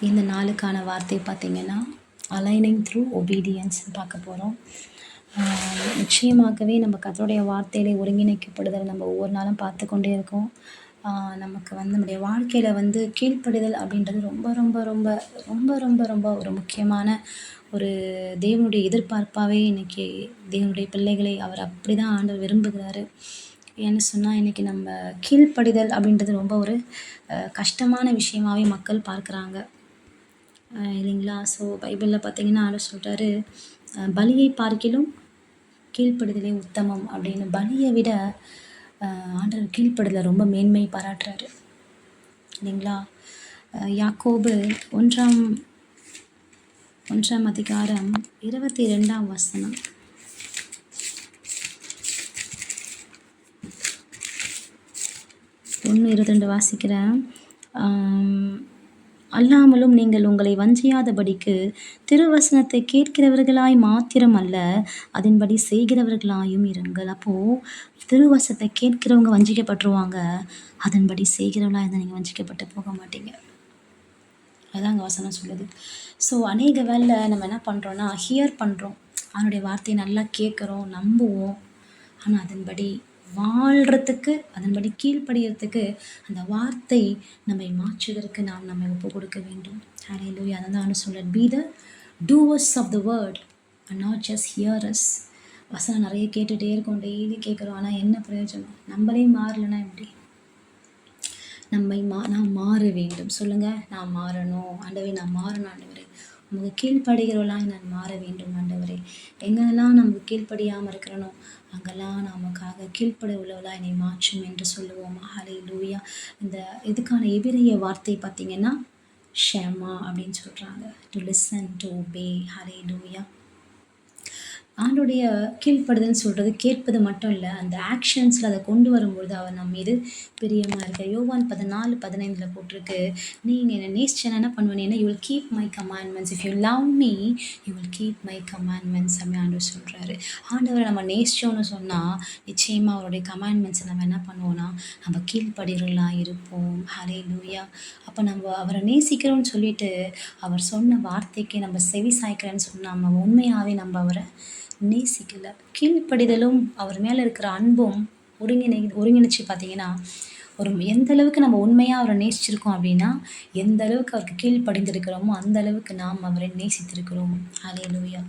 இந்த நாளுக்கான வார்த்தை பார்த்திங்கன்னா அலைனிங் த்ரூ ஒபீடியன்ஸ் பார்க்க போகிறோம். நிச்சயமாகவே நம்ம கர்த்தருடைய வார்த்தையிலே ஒருங்கிணைக்கப்படுதல் நம்ம ஒவ்வொரு நாளும் பார்த்து கொண்டே இருக்கோம். நமக்கு நம்முடைய வாழ்க்கையில் கீழ்ப்படிதல் அப்படின்றது ரொம்ப ரொம்ப ரொம்ப ரொம்ப ரொம்ப ரொம்ப ஒரு முக்கியமான ஒரு தேவனுடைய எதிர்பார்ப்பாகவே இன்றைக்கி தேவனுடைய பிள்ளைகளை அவர் அப்படி தான் ஆண்டவர் விரும்புகிறாரு. ஏன்னு சொன்னால் இன்றைக்கி நம்ம கீழ்ப்படிதல் அப்படின்றது ரொம்ப ஒரு கஷ்டமான விஷயமாகவே மக்கள் பார்க்குறாங்க இல்லைங்களா? ஸோ பைபிளில் பார்த்திங்கன்னா ஆண்டவர் சொல்கிறாரு, பலியை பார்க்கிலும் கீழ்ப்படுதலே உத்தமம் அப்படின்னு. பலியை விட ஆண்டவர் கீழ்ப்படுதலை ரொம்ப மேன்மை பாராட்டுறாரு இல்லைங்களா? யாக்கோபு 1 அதிகாரம் 22 வசனம். ஒன்று 22 வாசிக்கிறேன். அல்லாமலும் நீங்கள் உங்களை வஞ்சியாதபடிக்கு திருவசனத்தை கேட்கிறவர்களாய் மாத்திரம் அல்ல, அதன்படி செய்கிறவர்களாயும் இருங்கள். அப்போது திருவசனத்தை கேட்கிறவங்க வஞ்சிக்கப்பட்டுருவாங்க, அதன்படி செய்கிறவர்களாக இருந்தால் நீங்கள் வஞ்சிக்கப்பட்டு போக மாட்டீங்க. அதுதான் அங்கே வசனம் சொல்லுது. ஸோ அநேக வேலை நம்ம என்ன பண்ணுறோன்னா ஹியர் பண்ணுறோம், அவனுடைய வார்த்தையை நல்லா கேட்குறோம், நம்புவோம். ஆனால் அதன்படி வாழ்கிறதுக்கு, அதன்படி கீழ்ப்படுகிறதுக்கு அந்த வார்த்தை நம்மை மாற்றுவதற்கு நாம் நம்மை ஒப்பு கொடுக்க வேண்டும். ஹல்லேலூயா. அதை தான் சொல்கிறேன், be the doers of the word and not just hearers. வசனம் நிறைய கேட்டுகிட்டே இருக்கோம், டெய்லி கேட்குறோம், ஆனால் என்ன பிரயோஜனம்? நம்மளே மாறலைன்னா எப்படி? நான் மாற வேண்டும். சொல்லுங்கள், நான் மாறணும் ஆண்டவரே, நான் மாறணும் ஆண்டவரே, நமக்கு கீழ்ப்படுகிறவளாய் நான் மாற வேண்டும் ஆண்டவரே. எங்கெல்லாம் நமக்கு கீழ்ப்படியாமல் இருக்கிறனோ அங்கெல்லாம் நமக்காக கீழ்ப்பட உள்ளவளாய் என்னை மாற்றும் என்று சொல்லுவோம். ஹல்லேலூயா. இந்த இதுக்கான எபிரெய வார்த்தை பார்த்திங்கன்னா ஷெமா அப்படின்னு சொல்கிறாங்க. To listen, to obey. ஹல்லேலூயா. ஆண்டுடைய கீழ்ப்படுதல்னு சொல்கிறது கேட்பது மட்டும் இல்லை, அந்த ஆக்ஷன்ஸில் அதை கொண்டு வரும்பொழுது அவர் நம்ம மீது பிரியமாக இருக்கார். யோவான் 14:15 போட்டிருக்கு, நீங்கள் என்னை நேசிச்சேன்னா என்ன பண்ணுவேன், you will keep my commandments. If you love me you will keep my commandments அப்படின்னு ஆண்டவர் சொல்கிறாரு. ஆண்டவரை நம்ம நேசித்தோன்னு சொன்னால் நிச்சயமாக அவருடைய கமாண்ட்மெண்ட்ஸை நம்ம என்ன பண்ணுவோன்னா நம்ம கீழ்ப்படுகிறவர்களாக இருப்போம். ஹல்லேலூயா. அப்போ நம்ம அவரை நேசிக்கிறோன்னு சொல்லிட்டு அவர் சொன்ன வார்த்தைக்கு நம்ம செவி சாய்க்கிறேன்னு சொன்னால் நம்ம உண்மையாகவே நம்ம அவரை நேசிக்கலை. கீழ்ப்படிதலும் அவர் மேலே இருக்கிற அன்பும் ஒருங்கிணைச்சு பார்த்திங்கன்னா எந்த அளவுக்கு நம்ம உண்மையாக அவரை நேசிச்சிருக்கோம் அப்படின்னா, எந்த அளவுக்கு அவருக்கு கீழ்ப்படிந்திருக்கிறோமோ அந்த அளவுக்கு நாம் அவரை நேசித்திருக்கிறோம். ஹல்லேலூயா.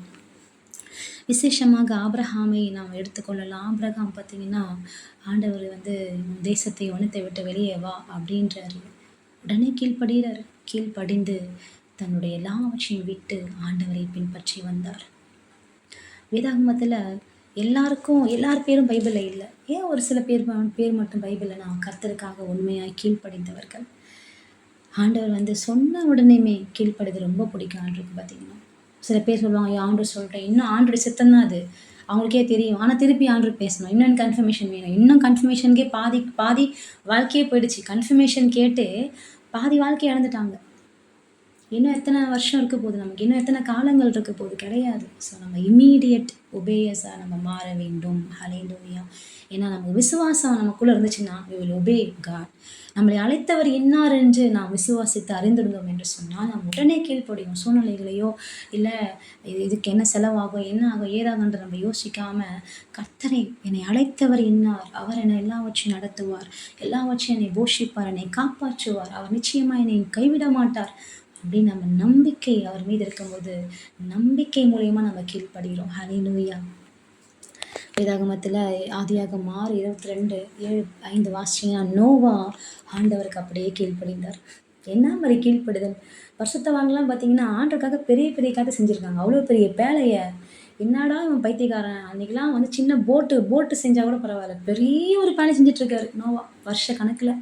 விசேஷமாக ஆபிரகாமை நாம் எடுத்துக்கொள்ளலாம். ஆபிரகாம் பார்த்திங்கன்னா ஆண்டவர் தேசத்தை வனத்தை விட்டு வெளியே வா அப்படின்றாரு. உடனே கீழ்ப்படுகிறார். கீழ்ப்படிந்து தன்னுடைய எல்லாவற்றையும் விட்டு ஆண்டவரை பின்பற்றி வந்தார். வேதாகமத்தில் எல்லார் பேரும் பைபிளில் இல்லை. ஏன் ஒரு சில பேர் மட்டும் பைபிளில்? நான் கர்த்தருக்காக உண்மையாக கீழ்ப்படிந்தவர்கள். ஆண்டவர் சொன்ன உடனேயுமே கீழ்ப்படுது ரொம்ப பிடிக்கும் ஆண்டருக்கு. பார்த்திங்கன்னா சில பேர் சொல்லுவாங்க, ஆண்டவர் சொல்லிட்டேன், இன்னும் ஆண்டோடைய சித்தம் தான் அது, அவங்களுக்கே தெரியும், ஆனால் திருப்பி ஆண்டவர் பேசணும், இன்னும் கன்ஃபர்மேஷன் வேணும். இன்னும் கன்ஃபர்மேஷனுக்கே பாதி வாழ்க்கையே போயிடுச்சு. கன்ஃபர்மேஷன் கேட்டு பாதி வாழ்க்கையை இழந்துட்டாங்க. இன்னும் எத்தனை வருஷம் இருக்க போகுது, நமக்கு இன்னும் எத்தனை காலங்கள் இருக்க போகுது? கிடையாது. ஸோ நம்ம இம்மீடியட் ஒபேயஸாக நம்ம மாற வேண்டும். ஹல்லேலூயா. ஏன்னா நமக்கு விசுவாசம் நமக்குள்ளே இருந்துச்சுன்னா we will obey God. நம்மளை அழைத்தவர் இன்னார் என்று நாம் விசுவாசித்து அறிந்திருந்தோம் என்று சொன்னால் நாம் உடனே கீழ்ப்படியும். சூழ்நிலைகளையோ இல்லை இதுக்கு என்ன செலவாகும், என்ன ஆகும், ஏதாகன்ற நம்ம யோசிக்காமல், கர்த்தரை என்னை அழைத்தவர் இன்னார், அவர் என்னை எல்லாவற்றையும் நடத்துவார், எல்லாவற்றையும் என்னை போஷிப்பார், என்னை காப்பாற்றுவார், அவர் நிச்சயமாக என்னை கைவிட மாட்டார் அப்படின்னு நம்ம நம்பிக்கை அவர் மீது இருக்கும்போது நம்பிக்கை மூலயமா நம்ம கீழ்ப்படுகிறோம். ஹல்லேலூயா. வேதாகமத்தில் ஆதியாகமம் 6:22-7-5 வாசிச்சிங்கன்னா, நோவா ஆண்டவருக்கு அப்படியே கீழ்ப்படிந்தார். என்ன மாதிரி கீழ்ப்படுதல்! பரிசுத்தவான்கள்லாம் பார்த்திங்கன்னா ஆண்டவருக்காக பெரிய பெரிய காரியத்தை செஞ்சுருக்காங்க. அவ்வளோ பெரிய பேழையை, என்னடா இவன் பைத்தியக்காரன், அன்றைக்கெலாம் சின்ன போட்டு செஞ்சால் கூட பரவாயில்ல, பெரிய ஒரு பேழை செஞ்சிட்ருக்காரு நோவா வருஷ கணக்கில்.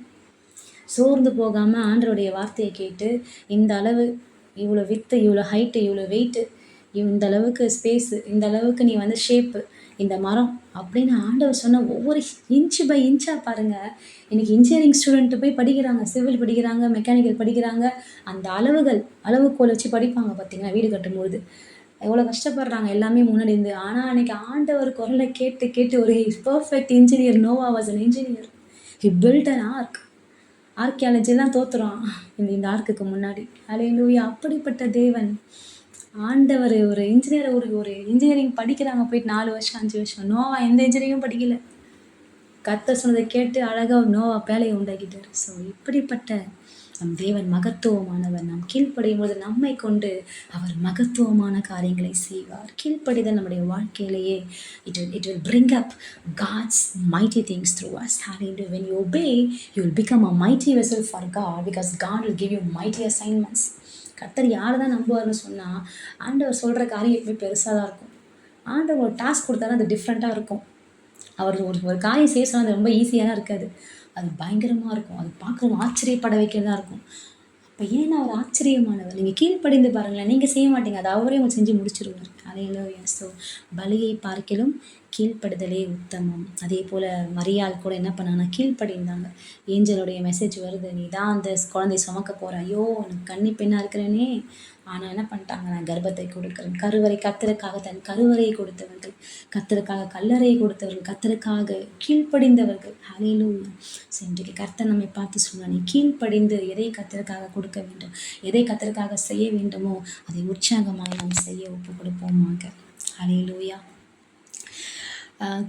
சோர்ந்து போகாமல் ஆண்டவருடைய வார்த்தையை கேட்டு, இந்த அளவு, இவ்வளோ வித்து, இவ்வளோ ஹைட்டு, இவ்வளோ வெயிட்டு, இந்த அளவுக்கு ஸ்பேஸு, இந்த அளவுக்கு நீ ஷேப்பு, இந்த மரம் அப்படின்னு ஆண்டவர் சொன்ன ஒவ்வொரு இன்ச்சு பை இன்ச்சாக பாருங்கள். இன்றைக்கி இன்ஜினியரிங் ஸ்டூடெண்ட்டு போய் படிக்கிறாங்க, சிவில் படிக்கிறாங்க, மெக்கானிக்கல் படிக்கிறாங்க. அந்த அளவுகோல் வச்சு படிப்பாங்க பார்த்திங்கன்னா வீடு கட்டும்போது எவ்வளோ கஷ்டப்படுறாங்க எல்லாமே முன்னாடி இருந்து. ஆனால் அன்றைக்கி ஆண்டவர் குரலை கேட்டு ஒரு perfect engineer. Noah was an engineer. He built an ark. ஆர்கியாலஜிலாம் தோத்துறான் இந்த ஆர்க்குக்கு முன்னாடி. ஹல்லேலூயா! அப்படிப்பட்ட தேவன் ஆண்டவர் ஒரு இன்ஜினியர் ஒரு இன்ஜினியரிங் படிக்கிறாங்க போயிட்டு 4 வருஷம் 5 வருஷம். நோவா எந்த இன்ஜினியரிங்கும் படிக்கல. கர்த்தர் சொன்னதை கேட்டு அழகா நோவா பேழையை உண்டாக்கிட்டார். ஸோ இப்படிப்பட்ட நம் தேவன் மகத்துவமானவர். நாம் கீழ்ப்படியும் போது நம்மை கொண்டு அவர் மகத்துவமான காரியங்களை செய்வார். கீழ்ப்படிதல் நம்முடைய வாழ்க்கையிலேயே it will bring up God's mighty things through us. Hallelujah. When you obey, you will become a mighty vessel for God, because God will give you mighty assignments. கர்த்தர் யாரை தான் நம்புவார்னு சொன்னால், ஆண்டவர் சொல்கிற காரியம் எப்பவுமே பெருசாக தான் இருக்கும். ஆண்டவர் ஒரு டாஸ்க் கொடுத்தாலும் அது டிஃப்ரெண்ட்டாக இருக்கும். அவர் ஒரு காரியம் செய்ய சொன்னால் அது ரொம்ப ஈஸியாக இருக்காது. அது பயங்கரமாக இருக்கும். அது பார்க்குறவங்க ஆச்சரியப்பட வைக்கிறதா இருக்கும். அப்போ ஏன்னா அவர் ஆச்சரியமானவர். நீங்கள் கீழ்ப்படிந்து பாருங்களேன், நீங்கள் செய்ய மாட்டீங்க, அது அவரே அவங்க செஞ்சு முடிச்சிருவார். ஹல்லேலூயா. ஸோ பலியை பார்க்கிலும் கீழ்ப்படுதலே உத்தமம். அதே போல் மரியாள் கூட என்ன பண்ணாங்கன்னா கீழ்ப்படிந்தாங்க. ஏஞ்சலுடைய மெசேஜ் வருது, நீ தான் அந்த குழந்தைய சுமக்க போகிற, ஐயோ எனக்கு கன்னி பெண்ணாக இருக்கிறேனே. ஆனால் என்ன பண்ணிட்டாங்க, நான் கர்ப்பத்தை கொடுக்குறேன். கருவறை கர்த்தருக்காக தன் கருவறையை கொடுத்தவர்கள், கர்த்தருக்காக கல்லறையை கொடுத்தவர்கள், கர்த்தருக்காக கீழ்ப்படிந்தவர்கள். ஹல்லேலூயா. ஸோ இன்றைக்கு கர்த்தர் நம்மை பார்த்து சொல்லுவார், நீ கீழ்ப்படிந்து எதை கர்த்தருக்காக கொடுக்க வேண்டும், எதை கர்த்தருக்காக செய்ய வேண்டுமோ அதை உற்சாகமாக நாம் செய்ய ஒப்பு கொடுப்போமாக. ஹல்லேலூயா.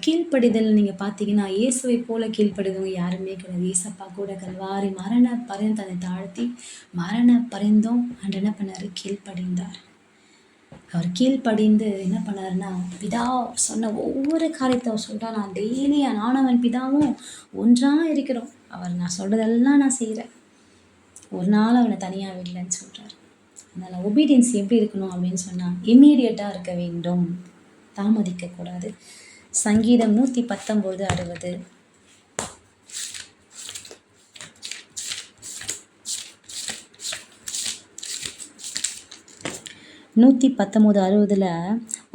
கீழ்ப்படிதல் நீங்கள் பார்த்தீங்கன்னா இயேசுவை போல கீழ்ப்படிதவங்க யாருமே கிடையாது. ஏசப்பா கூட கல்வாரி மரண பரிந்தும் தன்னை தாழ்த்தி மரண பரிந்தும் அன்று என்ன பண்ணார், கீழ்ப்படிந்தார். அவர் கீழ்ப்படிந்து என்ன பண்ணாருன்னா, பிதா சொன்ன ஒவ்வொரு காரியத்தை அவர் சொல்கிறார், நான் டெய்லி நானும் பிதாவும் ஒன்றாக இருக்கிறோம், அவர் நான் சொல்கிறதெல்லாம் நான் செய்கிறேன், ஒரு நாள் அவனை தனியாக விடலன்னு சொல்கிறார். அதனால் ஒபீடியன்ஸ் எப்படி இருக்கணும் அப்படின்னு சொன்னால் இம்மீடியட்டாக இருக்க வேண்டும், தாமதிக்கக்கூடாது. சங்கீதம் 119:60.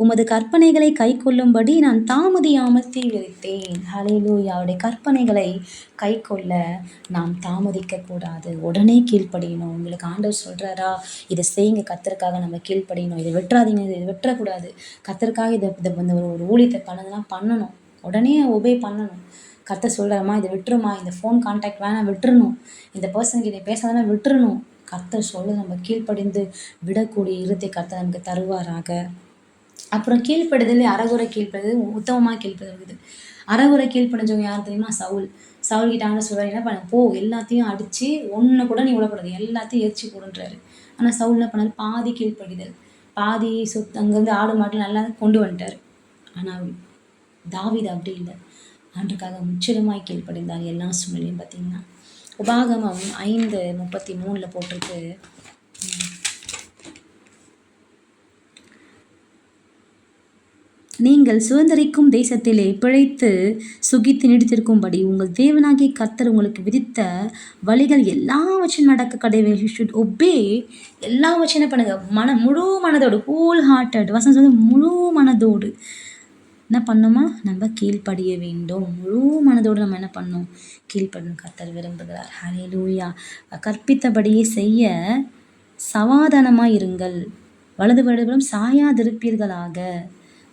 உமது கற்பனைகளை கை கொள்ளும்படி நான் தாமதியாமல் தீவிரித்தேன். ஹல்லேலூயா. அவருடைய கற்பனைகளை கை கொள்ள நாம் தாமதிக்க கூடாது, உடனே கீழ்ப்படியணும். உங்களுக்கு ஆண்டவர் சொல்கிறாரா, இதை செய்யுங்க, கர்த்தருக்காக நம்ம கீழ்ப்படியணும், இதை வெட்டுறாதீங்க, இதை வெட்டக்கூடாது, கர்த்தருக்காக இதை வந்து ஒரு ஊழியத்தை பண்ணதெல்லாம் பண்ணணும், உடனே ஒபே பண்ணணும். கர்த்தர் சொல்கிறாரம்மா இதை விட்டுருமா, இந்த ஃபோன் கான்டாக்ட் வேணாம் விட்டுறணும், இந்த பர்சனுக்கு இதை பேசாதெல்லாம் விட்டுறணும். கர்த்தர் சொல்ல நம்ம கீழ்ப்படிந்து விடக்கூடிய இருத்தை கர்த்தர் நமக்கு தருவாராக. அப்புறம் கீழ்ப்படுதல் அறகுறை கீழ்ப்படுதல் உத்தமமாக கீழ்ப்படுது. அறகுறை கீழ்ப்படிஞ்சவங்க யார் தெரியுமா, சவுல் கிட்ட ஆண்டு சொல்கிறார், என்ன பண்ண போ, எல்லாத்தையும் அடித்து ஒன்று கூட நீ விடக்கூடாது, எல்லாத்தையும் எரிச்சு போடுன்றாரு. ஆனால் சவுல் என்ன பண்ணார், பாதி கீழ்ப்படிதல், பாதி சொத்து அங்கேருந்து ஆடு மாட்டு நல்லா கொண்டு வந்துட்டார். ஆனால் தாவீது அப்படி இல்லை, ஆண்டுக்காக முற்றிலுமாய் கீழ்ப்படிந்தார் எல்லா சூழ்நிலையும். பார்த்தீங்கன்னா உபாகமம் 5:33 போட்டிருக்கு, நீங்கள் சுதந்திரிக்கும் தேசத்திலே பிழைத்து சுகித்து நீடித்திருக்கும்படி உங்கள் தேவனாகிய கர்த்தர் உங்களுக்கு விதித்த வழிகள் எல்லாவற்றையும் நடக்க கடவுள். You should obey. எல்லாவற்றையும் என்ன பண்ணுங்க, முழு மனதோடு, ஹோல் ஹார்ட்டட். வசனம் சொல்லி முழு மனதோடு என்ன பண்ணணுமா, நம்ம கீழ்ப்படிய வேண்டும். முழு மனதோடு நம்ம என்ன பண்ணணும், கீழ்ப்படணும். கர்த்தர் விரும்புகிறார். ஹல்லேலூயா. கற்பித்தபடியே செய்ய சமாதானமாக இருங்கள், வலது வலதுபுறம் சாயாதிருப்பீர்களாக.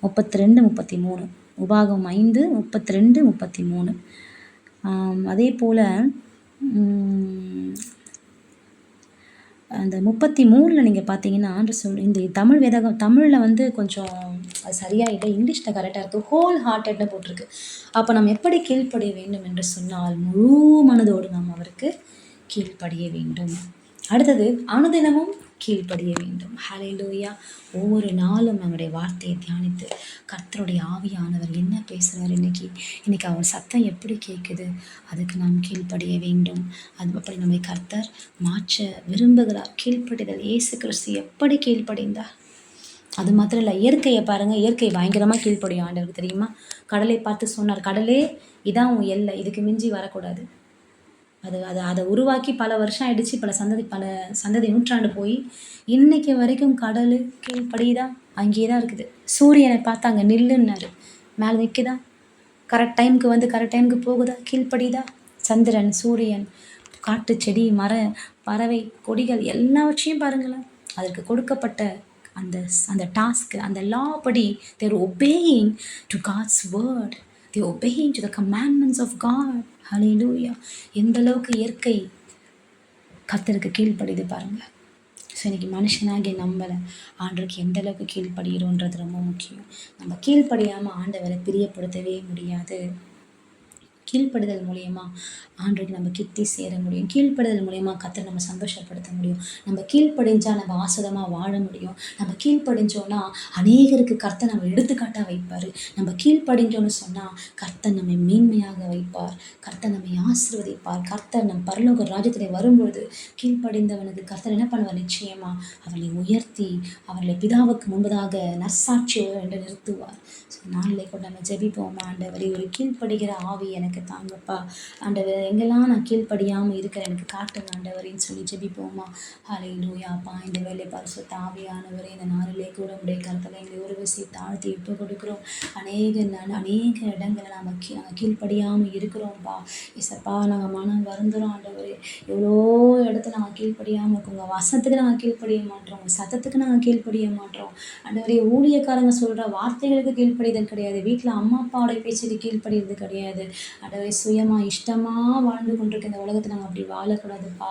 32-33. உபாகம் 5:32-33. அதே போல் அந்த 33 நீங்கள் பார்த்தீங்கன்னா இந்த தமிழ் வேதகம் தமிழில் வந்து கொஞ்சம் அது சரியாக இல்லை, இங்கிலீஷில் கரெக்டாக இருக்குது, ஹோல் ஹார்ட்டட்னு போட்டிருக்கு. அப்போ நம்ம எப்படி கீழ்ப்படிய வேண்டும் என்று சொன்னால் முழு மனதோடு நாம் அவருக்கு கீழ்ப்படிய வேண்டும். அடுத்தது அனுதினமும் கீழ்ப்படிய வேண்டும். ஹல்லேலூயா. ஒவ்வொரு நாளும் நம்முடைய வார்த்தையை தியானித்து கர்த்தருடைய ஆவியானவர் என்ன பேசுகிறார், இன்னைக்கு அவர் சத்தம் எப்படி கேட்குது, அதுக்கு நாம் கீழ்ப்படிய வேண்டும். அது அப்படி நம்மை கர்த்தர் மாற்ற விரும்புகிறார். கீழ்ப்படிதல், இயேசு கிறிஸ்து எப்படி கீழ்ப்படிந்தார், அது மாத்திரம் இல்லை, இயற்கையை பாருங்கள், இயற்கை பயங்கரமாக கீழ்ப்படியும் ஆண்டவருக்கு தெரியுமா. கடலை பார்த்து சொன்னார், கடலே இதான் உன் எல்லை, இதுக்கு மிஞ்சி வரக்கூடாது. அதை உருவாக்கி பல வருஷம் ஆயிடுச்சு, பல சந்ததி நூற்றாண்டு போய் இன்னைக்கு வரைக்கும் கடல் கீழ்ப்படியுதா, அங்கேயே தான் இருக்குது. சூரியனை பார்த்து அங்கே நில்லுன்னாரு, மேலே நிற்குதா, கரெக்ட் டைமுக்கு வந்து கரெக்ட் டைமுக்கு போகுதா, கீழ்ப்படியுதா. சந்திரன், சூரியன், காட்டு, செடி, பறவை, கொடிகள் எல்லாவற்றையும் பாருங்களேன், அதற்கு கொடுக்கப்பட்ட அந்த டாஸ்க்கு, அந்த லா படி தேர் obeying to God's word, they obeying to the commandments of God. ஹல்லேலூயா. எந்த அளவுக்கு இயற்கை கர்த்தருக்கு கீழ்ப்படியுது பாருங்கள். ஸோ இன்றைக்கி மனுஷனாகிய நம்மளை ஆண்டவருக்கு எந்த அளவுக்கு கீழ்ப்படுகிறோன்றது ரொம்ப முக்கியம். நம்ம கீழ்ப்படியாமல் ஆண்டவரை பிரியப்படுத்தவே முடியாது. கீழ்ப்படுதல் மூலியமாக ஆண்டவருக்கு நம்ம கிட்டி சேர முடியும். கீழ்ப்படுதல் மூலியமாக கர்த்தரை நம்ம சந்தோஷப்படுத்த முடியும். நம்ம கீழ்ப்படிஞ்சால் நம்ம ஆசீர்வாதமாக வாழ முடியும். நம்ம கீழ்ப்படிஞ்சோன்னா அநேகருக்கு கர்த்தர் நம்ம எடுத்துக்காட்டாக வைப்பார். நம்ம கீழ்ப்படிஞ்சோன்னு சொன்னால் கர்த்தர் நம்மை மேன்மையாக வைப்பார். கர்த்தர் நம்மை ஆசீர்வதிப்பார். கர்த்தர் நம் பரலோக ராஜ்யத்தில் வரும்பொழுது கீழ்ப்படிந்தவனுக்கு கர்த்தர் என்ன பண்ணுவார்? நிச்சயமாக அவர்களை உயர்த்தி அவர்களை பிதாவுக்கு முன்பதாக நற்சாட்சியோடு என்று நிறுத்துவார். ஸோ நாளிலே கூட நம்ம ஜெபிப்போம். ஆண்டவரே, ஒரு கீழ்ப்படுகிற ஆவி எனக்கு தாங்கப்பா. ஆண்டவர், எங்கெல்லாம் நான் கீழ்ப்படியாமல் இருக்கிறேன் எனக்கு காட்டுங்க ஆண்டவரேன்னு சொல்லி ஜெபிப்போமா. ஹல்லேலூயா. அப்பா, இந்த வேலை பரிசுத்த ஆவியானவரே, இந்த நாளிலே கூட உடைய கருத்தில் எங்களை உருவசி தாழ்த்தி இப்போ கொடுக்குறோம். அநேக இடங்களை நாங்கள் கீழ்ப்படியாமல் இருக்கிறோம்ப்பா. இசப்பா, நாங்கள் மனம் வருந்துகிறோம் ஆண்டவரே. எவ்வளோ இடத்துல நாங்கள் கீழ்ப்படியாமல் இருக்கோம். உங்கள் வசனத்துக்கு நாங்கள் கீழ்ப்படிய மாட்டோம். உங்கள் சத்தத்துக்கு நாங்கள் கீழ்ப்படிய மாட்டோம் ஆண்டவரே. ஊழியக்காரங்க சொல்கிற வார்த்தைகளுக்கு கீழ்ப்படிதல் கிடையாது. வீட்டில் அம்மா அப்பாவுடைய பேச்சுக்கு கீழ்ப்படிறது கிடையாது ஆண்டவரே. சுயமாக இஷ்டமாக வாழ்ந்து கொண்டிருக்க இந்த உலகத்தை நாங்கள் அப்படி வாழக்கூடாதுப்பா.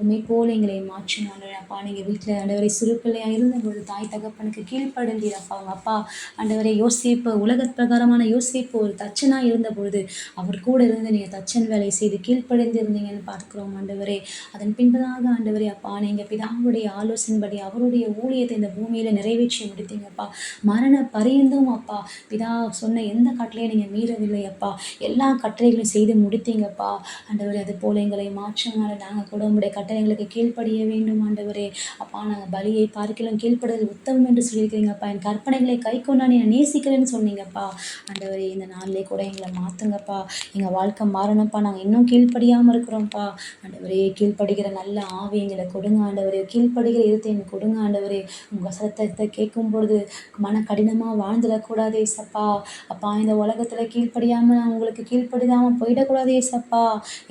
உண்மை போல் எங்களை மாற்றுங்க ஆண்டவரே. அப்பா, நீங்கள் வீட்டில் ஆண்டவரே சிறு பிள்ளையாக இருந்தபோது தாய் தகப்பனுக்கு கீழ்ப்படிந்தீரப்பா. அவங்க அப்பா ஆண்டவரே யோசேப்பு, உலக பிரகாரமான யோசேப்பு ஒரு தச்சனாக இருந்தபொழுது அவர் கூட இருந்து நீங்கள் தச்சன் வேலை செய்து கீழ்ப்படிந்து இருந்தீங்கன்னு பார்க்குறோம் ஆண்டவரே. அதன் பின்பதாக ஆண்டவரே அப்பா, நீங்கள் பிதாவுடைய ஆலோசனைப்படி அவருடைய ஊழியத்தை இந்த பூமியில் நிறைவேற்றி முடித்தீங்கப்பா. மரண பரியந்தும் அப்பா பிதா சொன்ன எந்த கட்டளையும் நீங்கள் மீறவில்லை அப்பா. எல்லா கட்டளைகளையும் செய்து முடித்தீங்கப்பா ஆண்டவரே. அது போல் எங்களை மாற்றுங்க. நாங்கள் கூட உங்களுடைய கட்டளைகளுக்கு கீழ்ப்படிய வேண்டும் ஆண்டவரே. அப்பா, நாங்கள் பலியை பார்க்கலாம் கீழ்ப்படுதல் உத்தமம் என்று சொல்லியிருக்கிறீங்கப்பா. என் கற்பனைகளை கை கொண்டா நீ நேசிக்கிறேன்னு சொன்னீங்கப்பா ஆண்டவரே. இந்த நாளிலே கூட எங்களை மாற்றுங்கப்பா. எங்கள் வாழ்க்கை மாறணும்ப்பா. நாங்கள் இன்னும் கீழ்ப்படியாமல் இருக்கிறோம்ப்பா ஆண்டவரே. கீழ்ப்படுகிற நல்ல ஆவி எங்களை கொடுங்க ஆண்டவரே. கீழ்ப்படுகிற இருத்தை எங்களுக்கு கொடுங்க ஆண்டவரே. உங்கள் சத்தத்தை கேட்கும் பொழுது மன கடினமாக வாழ்ந்துடக்கூடாது ஏசப்பா. அப்பா, இந்த உலகத்தில் கீழ்ப்படியாமல் நான் உங்களுக்கு கீழ்ப்படிதாமல் போயிடக்கூடாது ஏசப்பா.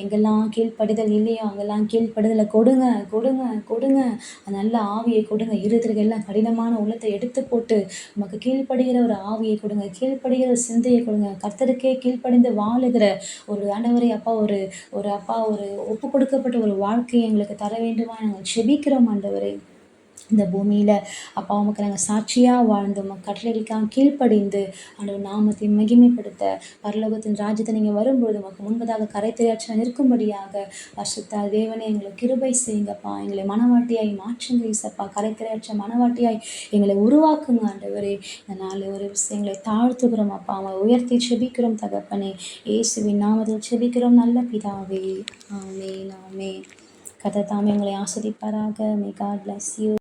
எங்கெல்லாம் கீழ்ப்படிதல் இல்லையோ அங்கெல்லாம் கீழ்ப்படிதலை கொடுங்க கொடுங்க கொடுங்க. நல்ல ஆவியை கொடுங்க. இருதயத்துக்கு எல்லாம் கடினமான உள்ளத்தை எடுத்து போட்டு நமக்கு கீழ்ப்படுகிற ஒரு ஆவியை கொடுங்க. கீழ்ப்படுகிற ஒரு சிந்தையை கொடுங்க. கர்த்தருக்கே கீழ்ப்படிந்து வாழுகிற ஒரு ஆண்டவரே அப்பா, ஒரு ஒப்பு கொடுக்கப்பட்ட ஒரு வாழ்க்கையை எங்களுக்கு தர வேண்டுமா நாங்கள் ஜெபிக்கிறோம் ஆண்டவரே. இந்த பூமியில் அப்பா, உமக்கு நாங்கள் சாட்சியாக வாழ்ந்து உமக்கு கட்டளைகளுக்காக கீழ்ப்படிந்து ஆண்டவர் நாமத்தை மகிமைப்படுத்த பரலோகத்தின் ராஜ்யத்தை நீங்கள் வரும்பொழுது உமக்கு முன்பதாக கரை தெரியாற்ற நிற்கும்படியாக பரிசுத்த தேவனே எங்களுக்கு கிருபை செய்யுங்கப்பா. எங்களை மனவாட்டியாய் மாற்றுங்க இசப்பா. கரை தெரியாற்ற மனவாட்டியாய் எங்களை உருவாக்குங்க ஆண்டவரே. இந்த நாள் ஒரு விஷயங்களை தாழ்த்துகிறோம் அப்பா. அவன் உயர்த்தி செபிக்கிறோம் தகப்பனே. இயேசுவின் நாமத்தில் செபிக்கிறோம் நல்ல பிதாவே. ஆமென் ஆமென். கர்த்தர் தாமே உங்களை ஆசீர்வதிப்பாராக. May God bless you.